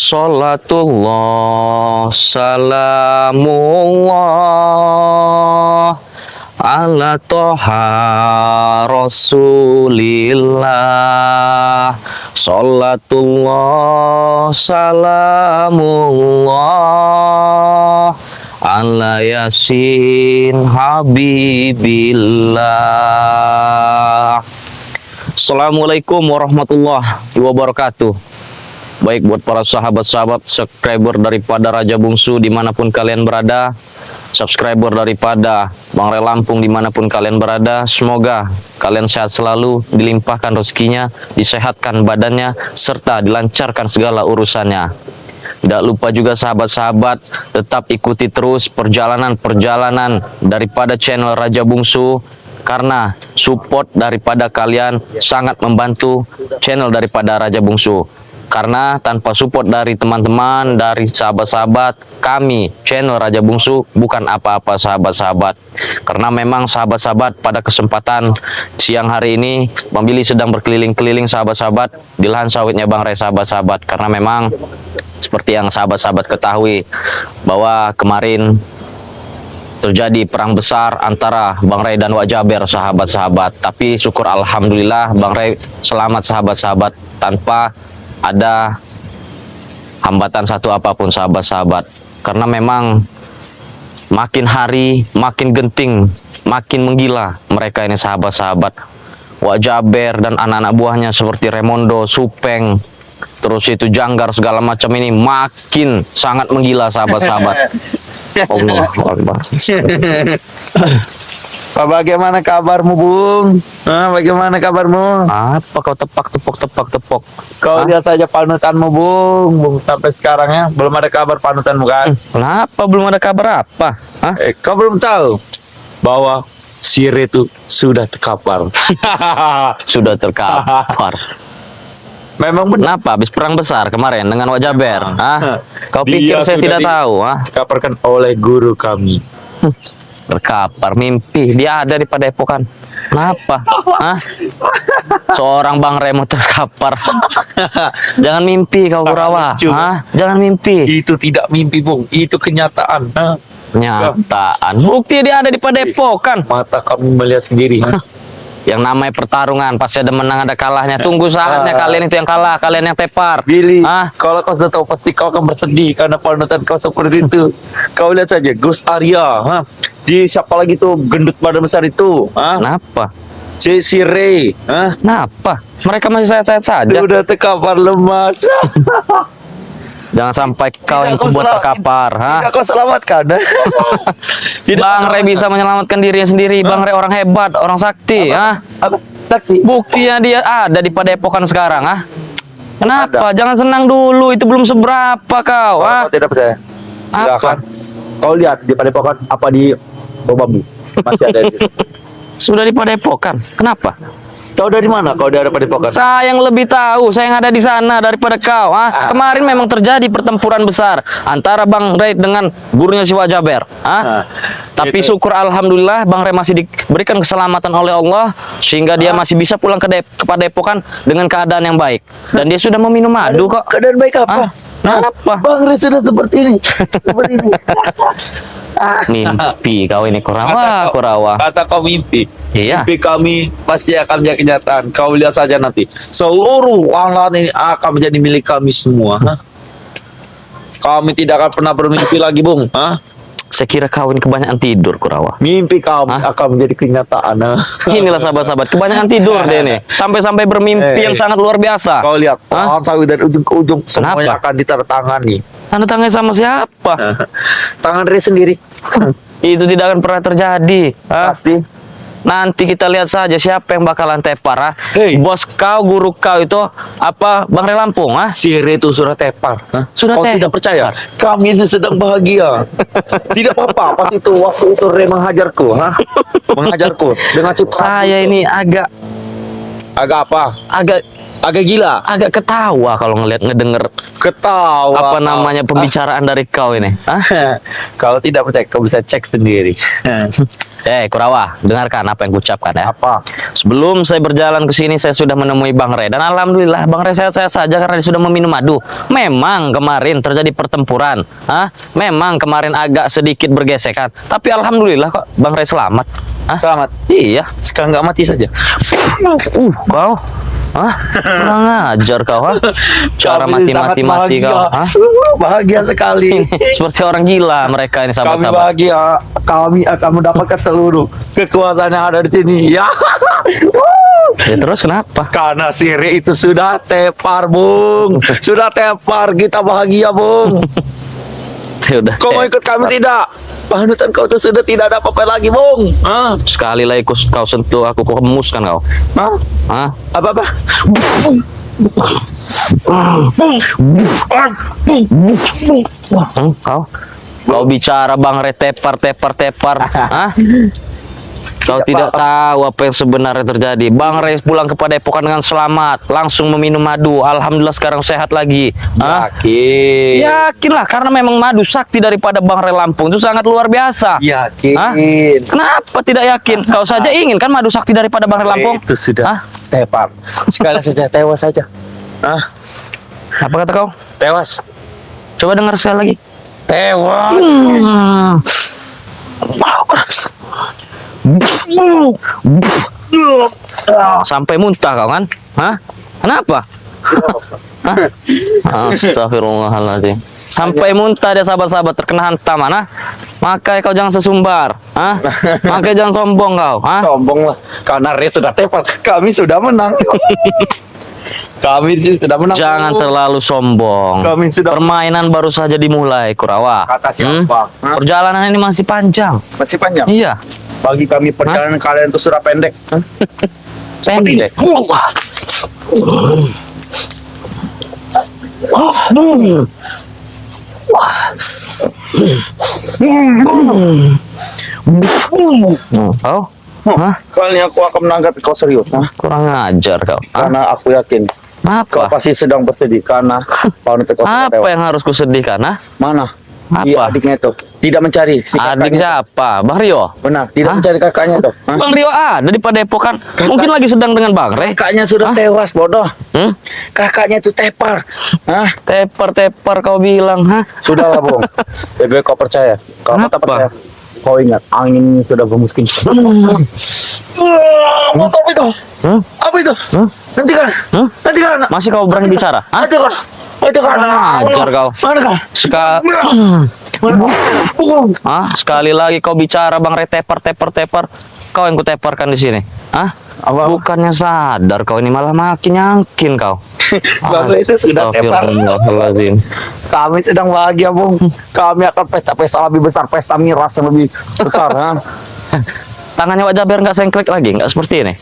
Salatullah salamullah ala toha rasulillah. Salatullah salamullah ala yasin habibillah. Assalamualaikum warahmatullahi wabarakatuh. Baik buat para sahabat-sahabat subscriber daripada Raja Bungsu dimanapun kalian berada, subscriber daripada Bang Ray Lampung dimanapun kalian berada, semoga kalian sehat selalu, dilimpahkan rezekinya, disehatkan badannya, serta dilancarkan segala urusannya. Tidak lupa juga sahabat-sahabat tetap ikuti terus perjalanan-perjalanan daripada channel Raja Bungsu, karena support daripada kalian sangat membantu channel daripada Raja Bungsu. Karena tanpa support dari teman-teman, dari sahabat-sahabat kami, channel Raja Bungsu bukan apa-apa sahabat-sahabat. Karena memang sahabat-sahabat pada kesempatan siang hari ini Bang Billy sedang berkeliling-keliling sahabat-sahabat di lahan sawitnya Bang Ray sahabat-sahabat. Karena memang seperti yang sahabat-sahabat ketahui bahwa kemarin terjadi perang besar antara Bang Ray dan Wak Jaber sahabat-sahabat. Tapi syukur alhamdulillah Bang Ray selamat sahabat-sahabat, tanpa ada hambatan satu apapun sahabat-sahabat. Karena memang makin hari makin genting, makin menggila mereka ini sahabat-sahabat. Wak Jaber dan anak-anak buahnya seperti Remondo, Supeng, terus itu Janggar segala macam ini makin sangat menggila sahabat-sahabat. Allah Akbar. Bagaimana kabarmu, Bung? Bagaimana kabarmu? Apa kau tepok? Kau lihat saja panutanmu, Bung. Sampai sekarang ya belum ada kabar panutanmu kan? Kenapa belum ada kabar apa? Kau belum tahu bahwa Sire itu sudah terkapar. Sudah terkapar. Memang benar. Kenapa? Habis perang besar kemarin dengan Wak Jaber. Kau pikir saya tidak tahu? Dikaparkan oleh guru kami. Terkapar mimpi. Dia ada di Padepokan. Kenapa? Seorang Bang Remo terkapar. Jangan mimpi kau Kurawa. Jangan mimpi. Itu tidak mimpi, Bung. Itu kenyataan. Kenyataan. Bukti dia ada di Padepokan. Mata kami melihat sendiri. Yang namanya pertarungan pasti ada menang ada kalahnya. Tunggu saatnya kalian itu yang kalah, kalian yang tepar. Billy, kalau kau sudah tahu pasti kau akan bersedih karena panutan kau seperti itu. Kau lihat saja Gus Arya, di siapa lagi tuh gendut badan besar itu? Kenapa? Si Ray, Kenapa? Mereka masih sehat-sehat saja. sudah terkapar lemas. Jangan sampai kau yang buat terkapar. Tidak kau selamatkan. Bang Ray bisa menyelamatkan dirinya sendiri. Bang Ray orang hebat, orang sakti. Saksi. Buktinya dia ada di Padepokan sekarang. Kenapa? Jangan senang dulu. Itu belum seberapa kau. Kau tidak percaya? Silakan. Kau lihat di Padepokan apa di Bambu. Masih ada di situ. Sudah di Padepokan. Kenapa? Tahu dari mana kau ada Padepokan? Saya yang lebih tahu, saya yang ada di sana daripada kau. Kemarin memang terjadi pertempuran besar antara Bang Ray dengan gurunya si Wak Jaber. Tapi syukur alhamdulillah Bang Ray masih diberikan keselamatan oleh Allah sehingga dia masih bisa pulang ke Padepokan dengan keadaan yang baik. Dan dia sudah meminum madu kok. Keadaan baik apa? Kenapa? Bang Ray sudah seperti ini. Seperti ini. Mimpi kau ini Kurawa. Kata kau mimpi. Iya. Mimpi kami pasti akan menjadi kenyataan. Kau lihat saja nanti. Seluruh alat ini akan menjadi milik kami semua. Kami tidak akan pernah bermimpi lagi, Bung. Saya kira kau ini kebanyakan tidur Kurawa. Mimpi kami akan menjadi kenyataan. Inilah sahabat-sahabat, kebanyakan tidur deh nih. Sampai-sampai bermimpi yang sangat luar biasa. Kau lihat, pohon sawit dari ujung ke ujung semuanya akan ditandatangani. Tanda tangannya sama siapa? Tangan Ray sendiri. Itu tidak akan pernah terjadi. Pasti. Nanti kita lihat saja siapa yang bakalan tepar. Bos kau, guru kau itu apa? Bang Ray Lampung. Si Ray itu sudah tepar. Sudah Kau tidak percaya? Kami ini sedang bahagia. Tidak apa-apa. Pas itu waktu itu Ray menghajarku. Menghajarku dengan si Saya ini agak apa? Agak gila. Agak ketawa kalau ngedenger Ketawa. apa namanya pembicaraan dari kau ini. Hah? Kalau tidak percaya, kau bisa cek sendiri. Kurawa, dengarkan apa yang kuucapkan ya. Apa? Sebelum saya berjalan ke sini, saya sudah menemui Bang Re. Dan alhamdulillah, Bang Re sehat-sehat saja karena dia sudah meminum madu. Memang kemarin terjadi pertempuran. Memang kemarin agak sedikit bergesekan. Tapi alhamdulillah kok Bang Re selamat. Selamat. Iya. Sekarang nggak mati saja. Kau? Kurang ajar kau, cara Kami mati-mati sangat kau. bahagia. Bahagia sekali. Seperti orang gila mereka ini, Kami sahabat-sahabat. bahagia. Kami akan mendapatkan seluruh kekuatan yang ada di sini. Ya. Ya terus kenapa? Karena Siri itu sudah tepar, Bung. Sudah tepar. Kita bahagia, Bung. Ya udah. Kau mau ikut kami tidak? Panutan kau itu sudah tidak ada apa-apa lagi, Bung. Sekali lagi kau sentuh aku, kau hemuskan kau. Apa-apa? Kau bicara Bang Re tepar. Kau tidak tahu apa yang sebenarnya terjadi. Bang Re pulang ke Padepokan dengan selamat, langsung meminum madu. Alhamdulillah sekarang sehat lagi. Yakin. Yakinlah, karena memang madu sakti daripada Bang Re Lampung itu sangat luar biasa. Yakin. Kenapa tidak yakin? Kau saja ingin kan madu sakti daripada Bang Re Lampung? Itu sudah tepar. Sekali saja tewas saja. Apa kata kau? Tewas. Coba dengar sekali lagi. Tewas. Sampai muntah kau kan? Kenapa? Astagfirullahaladzim. Sampai muntah dia sahabat-sahabat, terkena hantam, makanya kau jangan sesumbar, makanya jangan sombong kau, Sombong lah. Karena Re sudah tepar. Kami sudah menang. Kami sudah menang. Jangan terlalu sombong. Kami sudah Permainan baru saja dimulai, Kurawa. Kata siapa? Perjalanan ini masih panjang. Masih panjang. Iya. Bagi kami perjalanan kalian itu sudah pendek. Pendek. Kali aku akan menanggapi kau serius. Kurang ajar kau. Karena aku yakin kau Apa? pasti sedang bersedih karena panutan kau sudah Apa tewas. yang harus kusedihkan? Mana? Apa? Iya, adiknya itu tidak mencari si Adik kakaknya. siapa? Bang Rio? Benar, tidak mencari kakaknya tuh. Bang Rio ada di Padepokan. Mungkin lagi sedang dengan Bang Re. Kakaknya sudah tewas, bodoh. Kakaknya itu tepar. Tepar kau bilang, Sudahlah, Bung. Lebih kau percaya. Kalau kau tak Kenapa? percaya, kau ingat angin sudah bermuskin. Apa itu? Apa itu? Hentikan. Hentikan. Masih kau berani bicara? Hentikan. Hentikan. Ajar kau. Mana kau? Sekali lagi kau bicara Bang Re tepar. Kau yang kuteparkan di sini. Bukannya sadar kau ini malah makin nyangkin kau. Bang Re itu sudah tepar. Astagfirullahaladzim. Kami sedang bahagia, Bung. Kami akan pesta-pesta lebih besar, pesta miras yang lebih besar. Tangannya Wak Jaber nggak sengklek lagi, nggak seperti ini.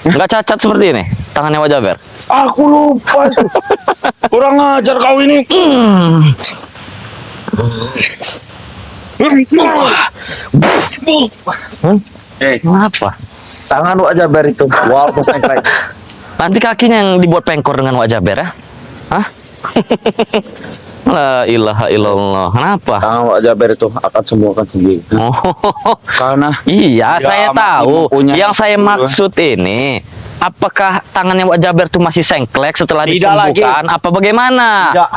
Nggak cacat seperti ini tangannya Wak Jaber. Aku lupa. Kurang ajar kau ini. Kenapa? Tangan Wak Jaber itu. Wow, sengklek. Nanti kakinya yang dibuat pengkor dengan Wak Jaber ya? La ilaha illallah. Kenapa? Tangan Wak Jaber itu akan sembuhkan sendiri. Karena Iya, dia saya amat tahu. mempunyai- Yang saya maksud ini, apakah tangannya Wak Jaber itu masih sengklek setelah Tidak disembuhkan? Apa bagaimana? Tidak.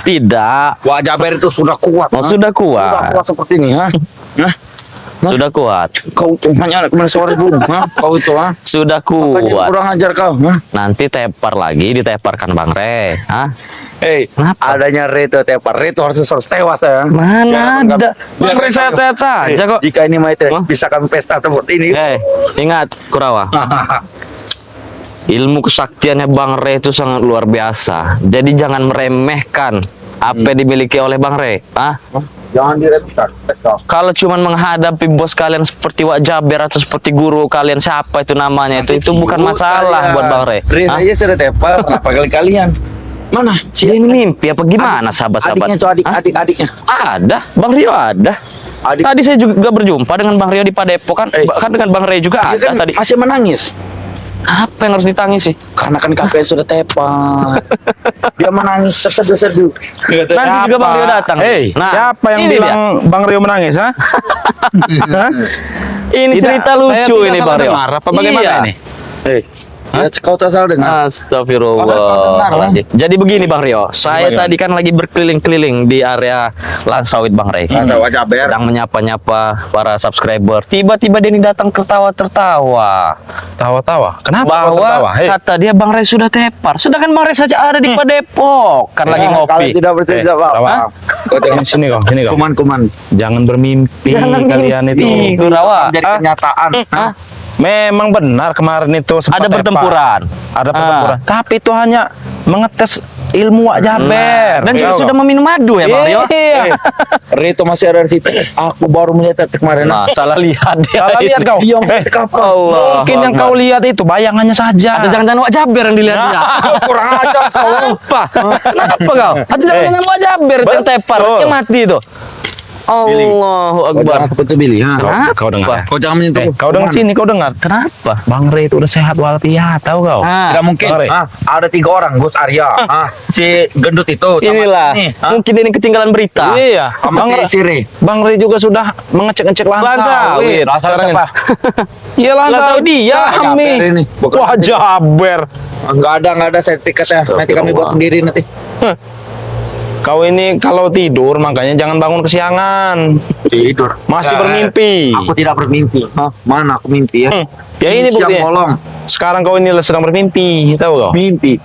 Tidak. Wak Jaber itu sudah kuat. Oh, sudah Sudah kuat. kuat seperti ini, Sudah kuat. Kau hanya kemana sore dulu, kau itu, Sudah Makanya kuat. kurang ajar kau, Nanti tepar lagi, diteparkan Bang Re. Hei, Kenapa? adanya Reto tepar, Reto harus tewas ya. Mana Jangan ada? anggap- Bang Re sehat-sehat saja kok. Jika ini Maite, bisa kami pesta seperti ini. Ingat Kurawa. Ilmu kesaktiannya Bang Re itu sangat luar biasa. Jadi jangan meremehkan apa yang dimiliki oleh Bang Re. Jangan diremehkan, pesta. Kalau cuman menghadapi bos kalian seperti Wak Jaber atau seperti guru kalian siapa itu namanya itu bukan masalah buat Bang Re. Saya sudah tepar, apa kali kalian? Mana? Dia ini mimpi apa gimana sahabat-sahabat? Adiknya tuh adik-adiknya. Ada, Bang Rio ada. Adik. Tadi saya juga berjumpa dengan Bang Rio di Padepokan, bahkan dengan Bang Re juga Dia ada kan tadi. masih menangis. Apa yang harus ditangisi? Karena kan kakek sudah tepat. Dia menangis terseduh-seduh. Nanti juga Bang Rio datang. Hei, Nah, siapa yang ini bilang Bang Rio menangis, ha? Hah? Ini Tidak, cerita saya lucu tidak ini salah Bang Rio. dengar, apa bagaimana Iya. ini? Ya, kau tak salah dengar. Astagfirullah. Jadi begini Bang Rio, saya tadi kan lagi berkeliling-keliling di area lahan sawit Bang Rey. Wajah ber. Sedang menyapa-nyapa para subscriber. Tiba-tiba dia ini datang tertawa-tertawa. Tawa-tawa. Kenapa kau Bahwa tertawa? Hei, kata dia Bang Rey sudah tepar. Sedangkan Bang Rey saja ada di Depok. Kan lagi Kalau ngopi. tidak bertindak tawa. apa? Kau jangan Sini kau, sini kau. kuman-kuman. Jangan bermimpi kalian itu. Kurawa. Jadi kenyataan. Hah? Memang benar kemarin itu sempat Ada tepat. pertempuran. Ada pertempuran. Tapi itu hanya mengetes ilmu Wak Jaber. Dan juga Tahu sudah kau? meminum madu ya Bang Rio. Iya. Rito masih ada di situ. Aku baru melihat kemarin. Nah, salah lihat dia. Salah lihat kau. Iya, Allah. Mungkin yang kau lihat itu bayangannya saja. Atau jangan-jangan Wak Jaber yang dilihat dia. kurang ajar kau. Apa? Kenapa kau? Atau jangan-jangan Wak Jaber itu yang tepar, Betul. yang mati itu. Allahu Kau jangan Akbar. seperti Billy. Ha? Kau dengar. Ya? Kau jangan menyentuh. Kau dengar sini, kau dengar. Kenapa? Bang Rey itu udah sehat walafiat, tahu kau? Tidak mungkin. Bang Rey. Ada 3 orang, Gus Arya. Si gendut itu. sama Inilah, ini, mungkin ini ketinggalan berita. Iya. Sama si Siri. Bang Rey juga sudah mengecek-ngecek lahan Lahan sawit. Sekarang ini. Apa? Iya lahan Lahan sawit sawit dia. Kami. Jaber ini. Bukan Wah Jaber. Enggak ada sertifikatnya. Nanti kami buat sendiri nanti. Kau ini kalau tidur makanya jangan bangun kesiangan. Tidur. Masih bermimpi. Aku tidak bermimpi. Hah? Mana aku mimpi ya? Ya ini Siang buktinya. bolong. Sekarang kau ini sedang bermimpi, tahu kau? Mimpi.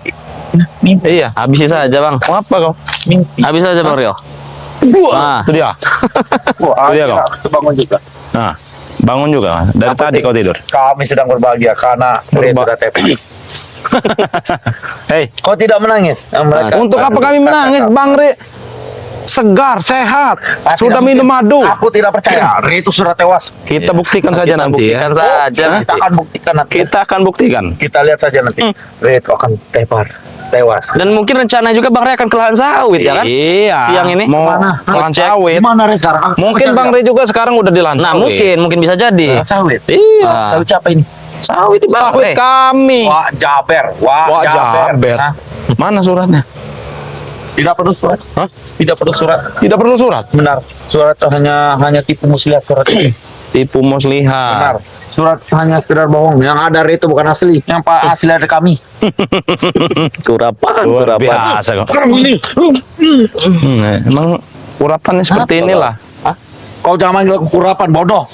Iya. Habisi saja Bang. Mau apa kau? Mimpi. Habis saja Bang Rio. Nah, Itu dia. Wah, Itu dia kau. bangun juga. Nah, bangun juga. Dari tadi kau tidur. Kami sedang berbahagia karena Rey sudah tepat. Hei, Kau tidak menangis? untuk apa kami menangis? Bang Rey segar, sehat, sudah minum madu. Aku tidak percaya. Rey itu sudah tewas. Kita buktikan saja kita nanti ya. buktikan saja. Kita akan buktikan nanti. Kita akan buktikan. Kita lihat saja nanti. Rey itu akan tewas. Dan mungkin rencana juga Bang Rey akan ke lahan sawit ya kan? Iya. Siang ini? Mau Mana? lahan sawit. Gimana Rey sekarang? Mungkin Bang Rey juga sekarang udah di lahan Nah, sawit. mungkin bisa jadi. Sawit. Iya. Sawit siapa ini? Sawit di Bang Sawit Rey. kami. Wah, Jaber. Wah, Jaber. Hah? Mana suratnya? Tidak perlu surat. Hah? Tidak perlu surat. Tidak perlu surat. Benar. Surat hanya tipu muslihat surat. Tipu muslihat. Benar. Surat hanya sekedar bohong. Yang ada Rey itu bukan asli. Yang asli ada kami. Kurapan, Luar kurapan. biasa kok. Kamu ini. Emang urapannya seperti Apa, inilah. Kau jangan manggil aku kurapan bodoh.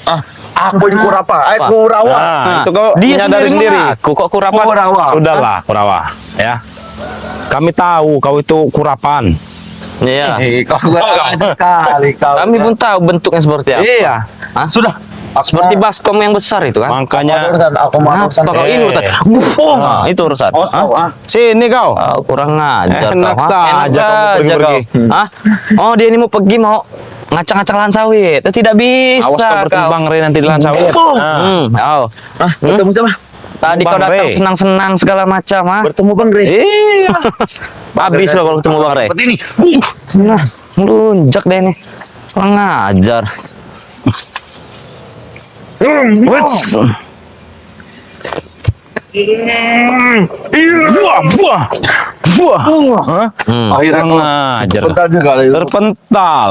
Aku ini kurapa. Kurawa. Nah, itu kau dia menyadari sendiri. mengaku kok kurapan. Kurawa. Sudahlah, Kurawa. Ya. Kami tahu kau itu kurapan. Iya. Kau kali kau. Kami pun tahu bentuknya seperti apa. Iya. Hah? sudah. Seperti baskom yang besar itu kan? Makanya Aku mau urusan. Apa kau ini urusan? Nah, Itu urusan. Oh, Hah? sini kau. Oh, kurang ngajar Enak kau. ha? saja Enak kamu saja pergi-pergi. kau. Hah? Oh, dia ini mau pergi mau ngacak-ngacak lahan sawit. Tidak bisa Awas kau bertemu Bang Rey nanti di lahan sawit. Nah. Oh. Bertemu siapa? Tadi Bang kau datang Rey. senang-senang segala macam, ha? Bertemu Bang Rey. Iya. Habis lo kalau ketemu Bang Rey. Seperti ini. Nah, melunjak deh ini. Kurang ngajar. Buah, buah, buah. Hah? Akhirnya Kurang ajar. Terpental juga. Terpental.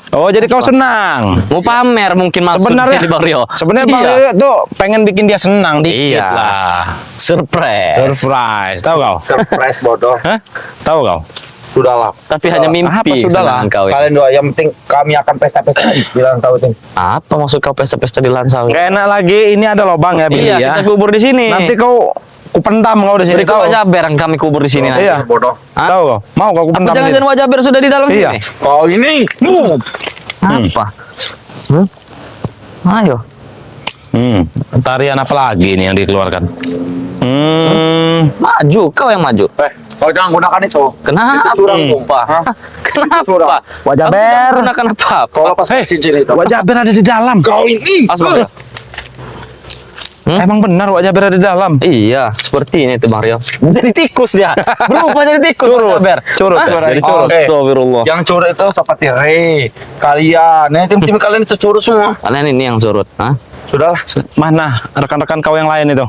Oh, jadi kau senang. Mau pamer mungkin maksudnya Sebenarnya di Bang Rio. Sebenarnya Bang Iya. Rio tuh pengen bikin dia senang dikit Iya. lah. Surprise. Surprise, tahu kau? Surprise bodoh. Hah? Tahu kau? Sudahlah. Tapi hanya mimpi. Apa sudahlah? senang kau ini. Kalian doa. Yang penting kami akan pesta-pesta bilang tahu ini. Apa maksud kau pesta-pesta di lahan sawit? Gak enak lagi, ini ada lubang ya, Billy Iya, ya. kita kubur di sini. Nanti kau kupendam kau di sini. Berikut Tahu? Wak Jaber yang kami kubur di sini nanti. Iya. Bodoh. Hah? Tahu kau? Mau kau Apa kupendam di jangan-jangan sini? Wak Jaber sudah di dalam Iya. sini? Kau ini. Apa? Ayo. Tarian apa lagi nih yang dikeluarkan? Maju, kau yang maju. Kau jangan gunakan itu. Kenapa? Curang sumpah. Hah? Kenapa? Curang. Wak Kau Jaber. tidak gunakan apa-apa. Kau lepas cincin itu. Wak Jaber ada di dalam. Kau ini. Asma. Emang benar Wak Jaber ada di dalam. Iya, seperti ini tuh Bang Rio. Jadi tikus dia. Berubah jadi tikus. Curut. Wak Jaber. Curut Hah? ya? Jadi curut. Astagfirullah. Yang curut itu seperti Rey. Kalian. Tim-tim kalian itu curut semua. Kalian ini yang surut. Hah? Sudahlah. Mana rekan-rekan kau yang lain itu?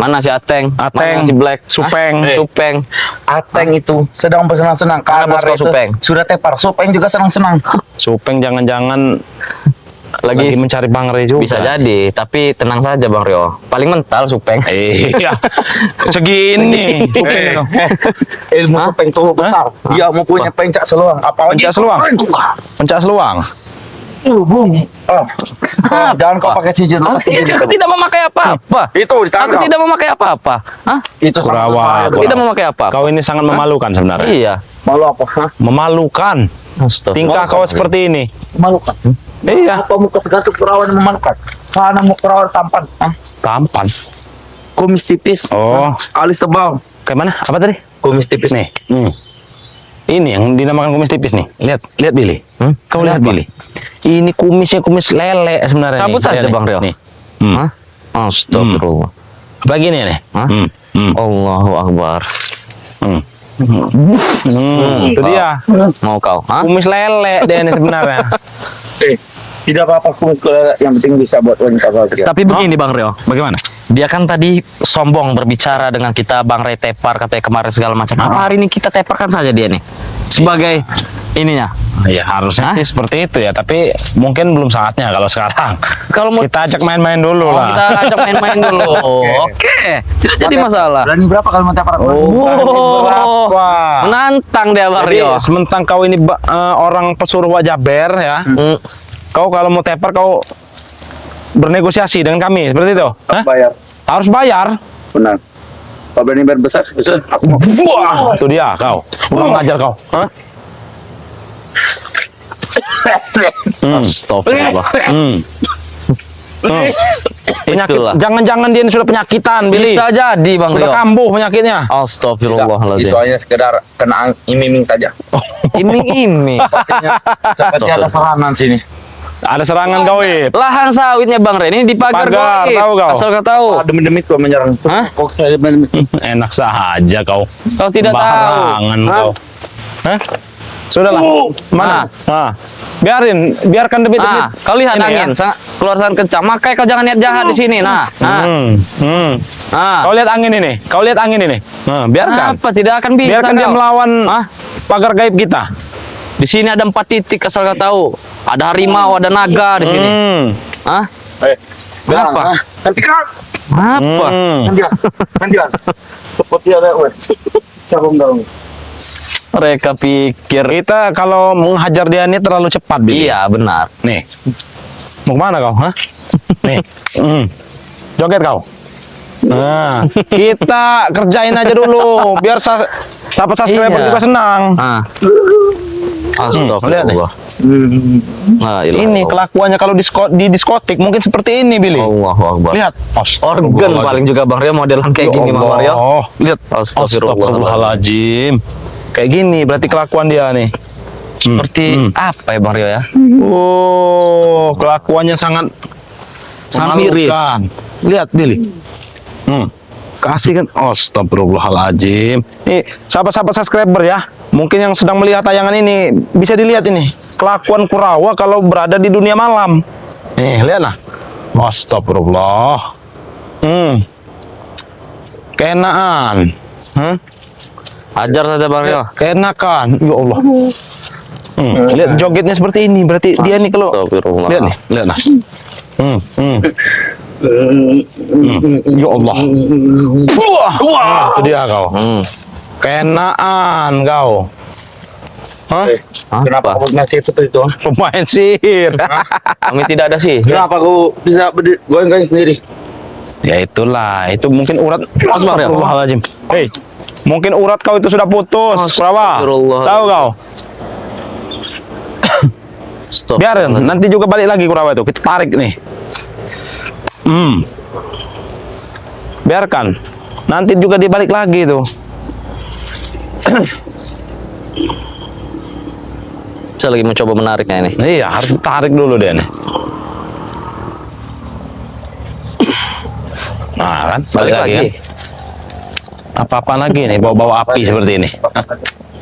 Mana si Ateng? Ateng, Mana si Black? Supeng. Hah? Supeng. Ateng itu sedang bersenang-senang Mana karena bos kau, itu Supeng? sudah tepar. Supeng juga senang-senang. Supeng jangan-jangan lagi mencari Bang Rey juga. Bisa jadi, tapi tenang saja Bang Rio. Paling mental Supeng. Iya. Segini. Supeng. Ilmu Supeng tuh besar. Dia mau punya pencak seluang. Apalagi Pencak seluang. Pencak seluang. Jangan kau pakai cincin. Aku tidak memakai apa-apa. Itu Aku ditangkap. tidak memakai apa-apa. Hah? Itu sangat Kurawa. berbahaya, Aku Bos. tidak memakai apa-apa. Kau ini sangat memalukan sebenarnya. Iya. Malu apa? Hah? Memalukan. Tingkah kau seperti ini. Memalukan. Iya. Apa muka segatuk perawan memalukan? Mana muka perawan tampan? Hah? Tampan. Kumis tipis. Oh. Alis tebal. Kayak mana? Apa tadi? Kumis tipis. Nih. Ini yang dinamakan kumis tipis nih. Lihat Billy. Kau lihat Billy. Ini kumisnya kumis lele sebenarnya. Cabut nih. saja, Lihat nih. Bang Rio. Nih. Hah? Astagfirullah. Apa gini nih? Hah? Hmm. Allahu Akbar. Itu dia. Mau kau? Hah? Kumis lele dia ini sebenarnya. Tidak apa-apa kumis yang penting bisa buat wanita bahagia. Tapi begini Bang Rio. Bagaimana? Dia kan tadi sombong berbicara dengan kita Bang Ray tepar katanya kemarin segala macam. Apa hari ini kita teparkan saja dia nih sebagai ininya. Ya harusnya Hah? sih seperti itu ya, tapi mungkin belum saatnya kalau sekarang. Kalau mau Kita ajak main-main dulu lah. kita ajak main-main dulu. Oke. Tidak jadi masalah. Berani berapa kalau mau tepar? Berapa? Menantang dia Bang Jadi Rio. sementang kau ini orang pesuruh wajah ber ya, kau kalau mau tepar kau bernegosiasi dengan kami seperti itu. Hah? Bayar. Harus bayar. Benar. Kalau berani bayar besar, aku mau. Wah, itu dia kau. Mau ngajar kau. Hah? Astagfirullah. Penyakit. Itulah. Jangan-jangan dia ini sudah penyakitan, Billy. Bisa jadi Bang Sudah Rio. kambuh penyakitnya. Astagfirullahaladzim. Itu hanya sekedar kena iming-iming saja. Iming-iming. Seperti ada serangan sini. Ada serangan gaib. Lahan sawitnya Bang Ray ini di pagar Pagar, gaib. tahu kau? Asal kau tahu. Demi-demi kau menyerang. Hah? Kok saya demi-demi. Enak saja kau. Kau tidak tahu. Barangan kau. Hah? Sudahlah. Mana? Biarkan debit-debit. Kau lihat ini angin, ya. sangat keluar sangat kencang. Makanya kau jangan niat jahat di sini. Nah. Kau lihat angin ini. Kau lihat angin ini. Biarkan. Apa tidak akan bisa Biarkan dia kau. melawan pagar gaib kita. Di sini ada 4 titik asal kau tahu. Ada harimau, ada naga di sini. Hah? Apa? Nanti kau. Apa? Nanti seperti ada cabung dalam. Mereka pikir. Kita kalau menghajar dia ini terlalu cepat, Billy. Iya, benar. Nih. Mau kemana kau? Hah? Nih. Joget kau. Nah, kita kerjain aja dulu biar sahabat subscriber Iya. juga senang. Astagfirullah. Nah, Ini kelakuannya kalau di diskotik mungkin seperti ini, Billy. Allahu Akbar. Lihat. Organ paling juga Bang Rio modelan kayak gini Bang Rio. Lihat. Astagfirullah. Astagfirullahaladzim. Kayak gini berarti kelakuan dia nih. Seperti apa ya Bang Rio ya? Oh, kelakuannya sangat miris. memalukan. Lihat, Billy. Kasih kan. Astagfirullahaladzim. Nih, sahabat-sahabat subscriber ya. Mungkin yang sedang melihat tayangan ini bisa dilihat ini kelakuan Kurawa kalau berada di dunia malam. Nih, lihatlah. Astagfirullah. Keenaan. Ajar saja Bang Rio. Keenakan. Ya Allah. Lihat jogetnya seperti ini. Berarti dia nih kalau Astagfirullah. lihat nih, lihat nah. Ya Allah. Wah, itu dia kau. Keenaan kau. Hah? Kenapa Apa? kau ngasih seperti itu? Pemain sihir. Kami tidak ada sih. Kenapa kau bisa goyang-goyang sendiri? Ya itulah, itu mungkin urat. Astagfirullah. Astagfirullahaladzim. Hei, mungkin urat kau itu sudah putus, Kurawa. Astagfirullah. Tahu kau? Biarin, nanti juga balik lagi Kurawa itu. Kita tarik nih. Biarkan. Nanti juga dia balik lagi tuh. Saya lagi mencoba menariknya ini. Iya, harus tarik dulu dia nih. Nah kan, balik lagi kan. Apa-apa lagi nih, bawa-bawa api seperti ini.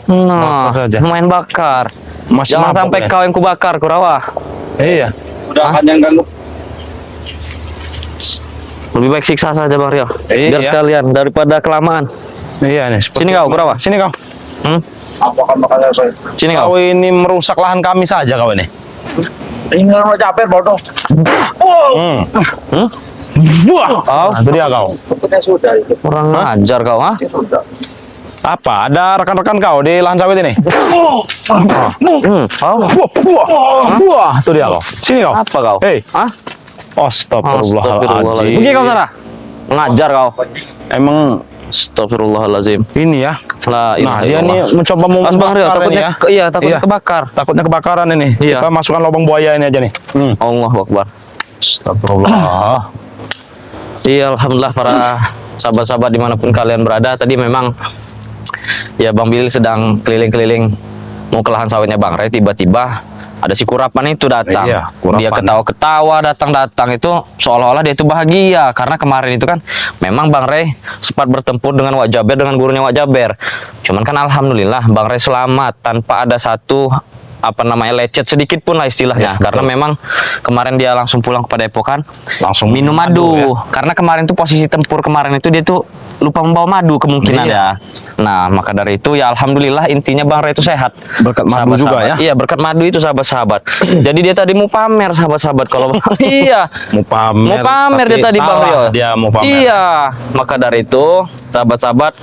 Nah, Apa saja. main bakar. Masih Jangan mabuk sampai ya? kau yang kubakar, Kurawa. Iya. Udah yang ganggu. Lebih baik siksa saja Bang Rio. Iya. Biar sekalian daripada kelamaan. Iya nih. Sini kau, Kurawa. Sini kau. Hmm? Apa kan makanya saya? Sini Kau kau. ini merusak lahan kami saja kau ini. Ini orang capek bodoh. Hmm. Hmm? Wah. Kau Nah, itu dia kau. Sepertinya sudah itu. kurang ajar kau, ha? Sudah. Apa? Ada rekan-rekan kau di lahan sawit ini? Kau Wah, itu dia kau. Sini kau. apa kau? Hei. Hah? Astagfirullahaladzim. Pergi kau sana. Ngajar kau. Emang Astagfirullahalazim. ini ya. La Nah, ilaha dia nih illallah. mencoba Mas Bang Rio, membakar ini takutnya ya. iya, takutnya Iya. kebakar. Takutnya kebakaran ini. Iya. Kita masukkan lubang buaya ini aja nih. Allahu Akbar. Astagfirullah. Iya, alhamdulillah para sahabat-sahabat dimanapun kalian berada. Tadi memang ya Bang Billy sedang keliling-keliling mau ke lahan sawitnya Bang Ray. Tiba-tiba ada si Kurapan itu datang. Iya, Kurapan. Dia ketawa-ketawa datang-datang itu seolah-olah dia itu bahagia karena kemarin itu kan memang Bang Ray sempat bertempur dengan Wak Jaber, dengan gurunya Wak Jaber. Cuman kan alhamdulillah Bang Ray selamat tanpa ada satu apa namanya lecet sedikit pun lah istilahnya, Ya, karena betul. memang kemarin dia langsung pulang ke Padepokan Langsung minum madu ya. karena kemarin tuh posisi tempur kemarin itu dia tuh lupa membawa madu kemungkinan Iya. ya. Nah maka dari itu ya alhamdulillah intinya Bang Ray itu sehat Berkat madu juga ya. Iya berkat madu itu sahabat-sahabat. Jadi dia tadi mau pamer sahabat-sahabat kalau iya Mau pamer. mau pamer tapi dia tadi Bang salah Rio. Dia mau pamer. Iya maka dari itu sahabat-sahabat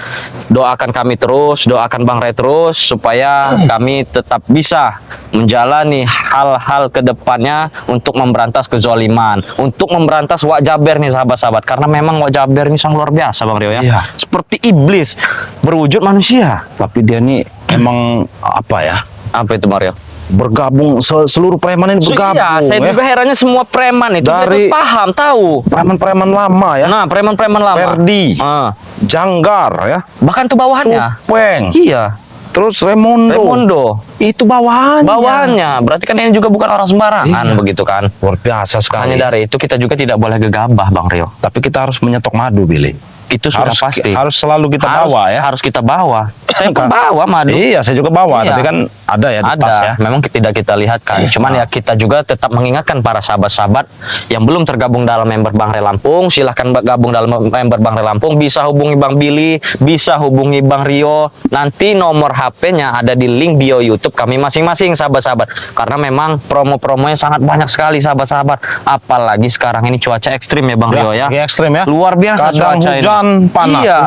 doakan kami terus, doakan Bang Ray terus supaya kami tetap bisa menjalani hal-hal ke depannya untuk memberantas kezaliman, untuk memberantas Wak Jaber nih sahabat-sahabat, karena memang Wak Jaber ini sangat luar biasa Bang Rio ya. Iya. Seperti iblis berwujud manusia. Tapi dia nih emang apa ya? Apa itu Bang Rio? Bergabung seluruh preman ini bergabung. Iya, saya ya. juga herannya semua preman itu Dari- mereka paham, tahu. Preman-preman lama ya. Nah, preman-preman lama. Ferdi, Ah, Janggar ya. bahkan tuh bawahannya. Peng. Iya, Terus Raimondo. Raimondo. Itu bawahannya. Bawahannya. Berarti kan ini juga bukan orang sembarangan Iya. begitu kan. Luar biasa sekali. Hanya dari itu kita juga tidak boleh gegabah Bang Rio. Tapi kita harus menyetok madu, Billy. Itu sudah Harus pasti. harus selalu kita bawa ya. Harus kita bawa. Saya pun Kan- bawa madu. Iya, saya juga bawa, Iya. tapi kan ada ya di Ada, tas ya. memang tidak kita lihat kan. Cuman ya kita juga tetap mengingatkan para sahabat-sahabat yang belum tergabung dalam member Bang Ray Lampung, silahkan gabung dalam member Bang Ray Lampung. Bisa hubungi Bang Billy, bisa hubungi Bang Rio. Nanti nomor HP-nya ada di link bio YouTube kami masing-masing sahabat-sahabat. Karena memang promo-promonya sangat banyak sekali sahabat-sahabat. Apalagi sekarang ini cuaca ekstrim ya Bang Rio ya. Lagi ekstrim ya. Luar biasa Kadang cuaca hujan ini. panas, Iya.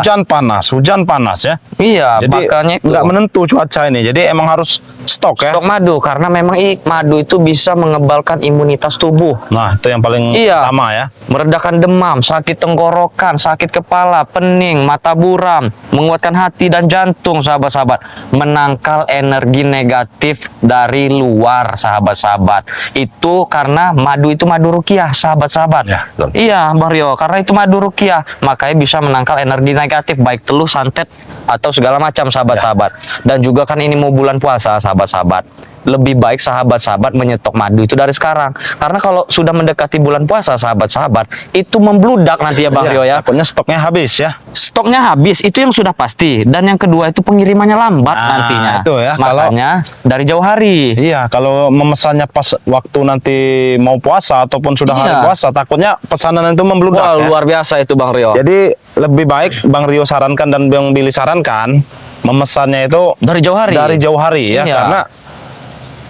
hujan panas ya. Iya, Jadi makanya itu. nggak menentu cuaca ini. Jadi emang harus stok ya. Stok madu karena memang madu itu bisa mengebalkan imunitas tubuh. Nah, itu yang paling Iya. utama ya. Meredakan demam, sakit tenggorokan, sakit kepala, pening, mata buram, menguatkan hati dan jantung, sahabat-sahabat. Menangkal energi negatif dari luar, sahabat-sahabat. Itu karena madu itu madu rukiah, sahabat-sahabat. Ya, betul. Iya, Bang Rio, karena itu madu rukiah, makanya bisa menangkal energi negatif, baik teluh, santet, atau segala macam, sahabat-sahabat. Dan juga kan ini mau bulan puasa, sahabat-sahabat. Lebih baik sahabat-sahabat menyetok madu itu dari sekarang. Karena kalau sudah mendekati bulan puasa, sahabat-sahabat, itu membludak nanti ya Bang Iya, Rio ya. takutnya stoknya habis ya. Stoknya habis, itu yang sudah pasti. Dan yang kedua itu pengirimannya lambat Nah, nantinya. itu ya, Makanya dari jauh hari. Iya, kalau memesannya pas waktu nanti mau puasa ataupun sudah hari Iya. puasa, takutnya pesanan itu membludak Wah, ya. luar biasa itu Bang Rio. Jadi lebih baik Bang Rio sarankan dan Bang Billy sarankan memesannya itu Dari jauh hari. dari jauh hari ya, Iya. karena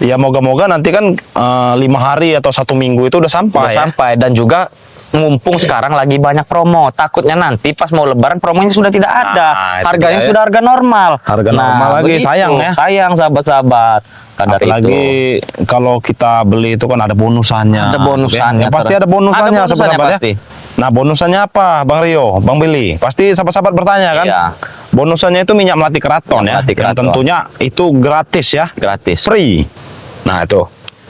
ya moga-moga nanti kan 5 hari atau 1 minggu itu udah sampai Udah ya. sampai dan juga mumpung sekarang lagi banyak promo, takutnya nanti pas mau lebaran promonya sudah tidak ada. Nah, itu Harganya dia ya. sudah harga normal. Harga normal lagi, begitu. sayang ya. Sayang sahabat-sahabat. Karena dari Apalagi itu kalau kita beli itu kan ada bonusannya. Ada bonusannya, Ya, pasti terus. ada bonusannya, Ada bonusannya sahabat-sahabat pasti. ya. Nah, bonusannya apa, Bang Rio, Bang Billy? Pasti sahabat-sahabat bertanya kan? Iya. Bonusannya itu minyak melati keraton Minyak ya. melati Yang keraton. tentunya itu gratis ya. gratis. Free. Nah, itu.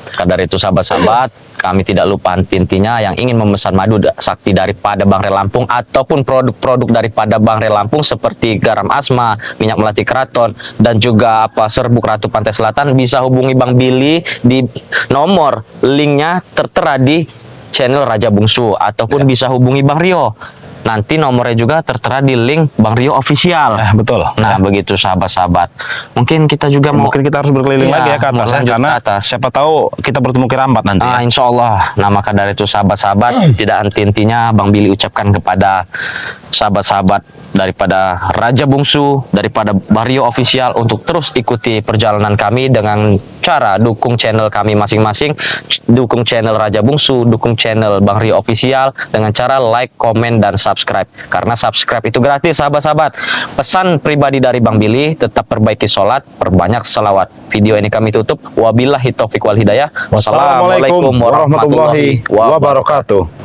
Maka dari itu sahabat-sahabat, kami tidak lupa intinya yang ingin memesan madu sakti daripada Bang Ray Lampung ataupun produk-produk daripada Bang Ray Lampung seperti garam asma, minyak melati keraton, dan juga serbuk Ratu Pantai Selatan, bisa hubungi Bang Billy di nomor linknya tertera di channel Raja Bungsu ataupun bisa hubungi Bang Rio nanti nomornya juga tertera di link Bang Rio official. Betul. Nah, begitu sahabat-sahabat. Mungkin kita juga mau Mungkin kita harus berkeliling Iya, lagi ya ke mau atas ya, lanjut karena ke atas. siapa tahu kita bertemu Kirambat nanti. Ya. Insya Allah. Nah, maka dari itu sahabat-sahabat, tidak henti-hentinya Bang Billy ucapkan kepada sahabat-sahabat daripada Raja Bungsu, daripada Bang Rio Official untuk terus ikuti perjalanan kami dengan cara dukung channel kami masing-masing, dukung channel Raja Bungsu, dukung channel Bang Rio Official dengan cara like, komen, dan subscribe. Karena subscribe itu gratis sahabat-sahabat. Pesan pribadi dari Bang Billy, tetap perbaiki sholat, perbanyak salawat. Video ini kami tutup. Wabillahi taufiq wal hidayah. Wassalamualaikum warahmatullahi wabarakatuh.